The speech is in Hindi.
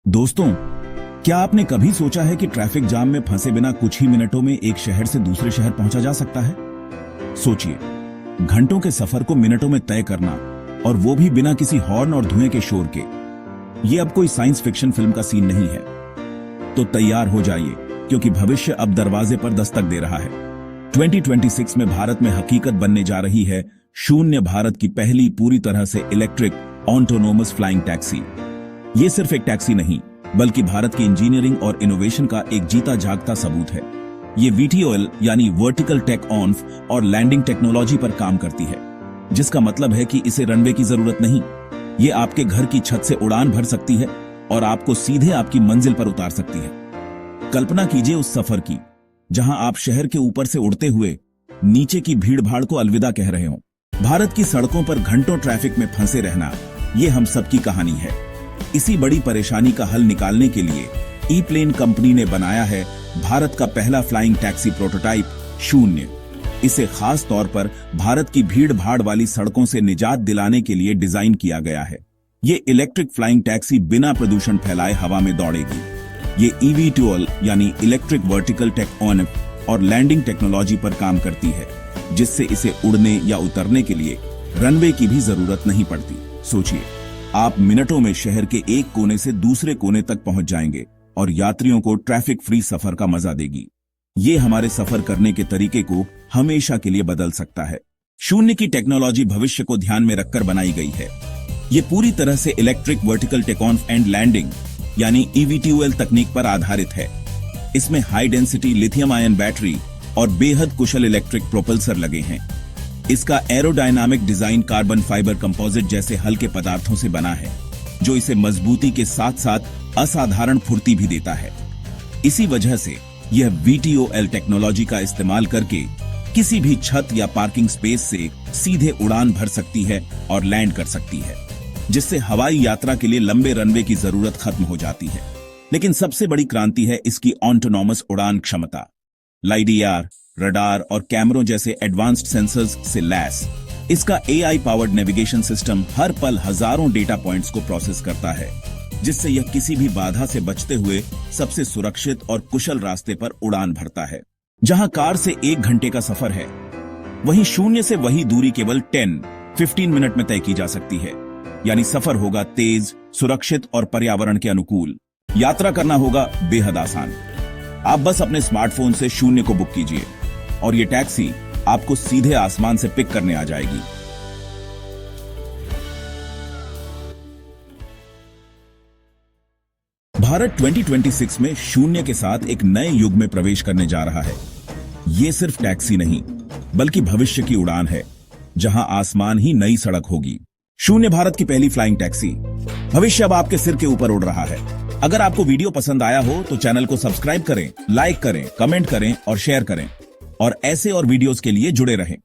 दोस्तों, क्या आपने कभी सोचा है कि ट्रैफिक जाम में फंसे बिना कुछ ही मिनटों में एक शहर से दूसरे शहर पहुंचा जा सकता है? सोचिए, घंटों के सफर को मिनटों में तय करना, और वो भी बिना किसी हॉर्न और धुएं के शोर के। ये अब कोई साइंस फिक्शन फिल्म का सीन नहीं है। तो तैयार हो जाइए, क्योंकि भविष्य अब दरवाजे पर दस्तक दे रहा है। 2026 में भारत में हकीकत बनने जा रही है शून्य भारत की पहली पूरी तरह से इलेक्ट्रिक ऑटोनोमस फ्लाइंग टैक्सी। ये सिर्फ एक टैक्सी नहीं, बल्कि भारत की इंजीनियरिंग और इनोवेशन का एक जीता जागता सबूत है। ये VTOL यानी वर्टिकल टेक ऑन और लैंडिंग टेक्नोलॉजी पर काम करती है, जिसका मतलब है कि इसे रनवे की जरूरत नहीं। ये आपके घर की छत से उड़ान भर सकती है और आपको सीधे आपकी मंजिल पर उतार सकती है। कल्पना कीजिए उस सफर की, जहां आप शहर के ऊपर से उड़ते हुए नीचे की भीड़ भाड़ को अलविदा कह रहे हो। भारत की सड़कों पर घंटों ट्रैफिक में फंसे रहना, ये हम सबकी कहानी है। इसी बड़ी परेशानी का हल निकालने के लिए ई-प्लेन कंपनी ने बनाया है भारत का पहला फ्लाइंग टैक्सी प्रोटोटाइप शून्य। इसे खास तौर पर भारत की भीड़ भाड़ वाली सड़कों से निजात दिलाने के लिए डिजाइन किया गया है। ये इलेक्ट्रिक फ्लाइंग टैक्सी बिना प्रदूषण फैलाए हवा में दौड़ेगी। ये eVTOL यानी इलेक्ट्रिक वर्टिकल टेक ऑन और लैंडिंग टेक्नोलॉजी पर काम करती है, जिससे इसे उड़ने या उतरने के लिए रनवे की भी जरूरत नहीं पड़ती। सोचिए, आप मिनटों में शहर के एक कोने से दूसरे कोने तक पहुंच जाएंगे और यात्रियों को ट्रैफिक फ्री सफर का मजा देगी। ये हमारे सफर करने के तरीके को हमेशा के लिए बदल सकता है। शून्य की टेक्नोलॉजी भविष्य को ध्यान में रखकर बनाई गई है। ये पूरी तरह से electric vertical take on and landing यानी eVTOL तकनीक पर आधारित है। इसमें high density lithium ion battery और बेहद कुशल इलेक्ट्रिक प्रोपल्सर लगे हैं। इसका aerodynamic design carbon fibre composite जैसे हल्के पदार्थों से बना है, जो इसे मजबूती के साथ साथ असाधारण फुर्ती भी देता है। इसी वजह से यह VTOL टेक्नोलॉजी का इस्तेमाल करके किसी भी छत या पार्किंग स्पेस से सीधे उड़ान भर सकती है और लैंड कर सकती है, जिससे हवाई यात्रा के लिए लंबे रनवे की जरूरत खत्म हो जाती है। लेकिन सबसे बड़ी क्रांति है इसकी ऑटोनॉमस उड़ान क्षमता। LiDAR, रडार और कैमरों जैसे एडवांस्ड सेंसर्स से लैस इसका AI पावर्ड नेविगेशन सिस्टम हर पल हजारों डेटा पॉइंट्स को प्रोसेस करता है, जिससे यह किसी भी बाधा से बचते हुए सबसे सुरक्षित और कुशल रास्ते पर उड़ान भरता है। जहां कार से 1 घंटे का सफर है, वहीं शून्य से वही दूरी केवल 10-15 मिनट में तय की जा सकती है। यानी सफर होगा तेज, सुरक्षित और पर्यावरण के अनुकूल। यात्रा करना होगा बेहद आसान। आप बस अपने स्मार्टफोन से शून्य को बुक कीजिए और ये टैक्सी आपको सीधे आसमान से पिक करने आ जाएगी। भारत 2026 में शून्य के साथ एक नए युग में प्रवेश करने जा रहा है। ये सिर्फ टैक्सी नहीं, बल्कि भविष्य की उड़ान है, जहां आसमान ही नई सड़क होगी। शून्य भारत की पहली फ्लाइंग टैक्सी। भविष्य अब आपके सिर के ऊपर उड़ रहा है। अगर आपको वीडियो पसंद आया हो तो चैनल को सब्सक्राइब करें, लाइक करें, कमेंट करें और शेयर करें, और ऐसे और वीडियोस के लिए जुड़े रहें।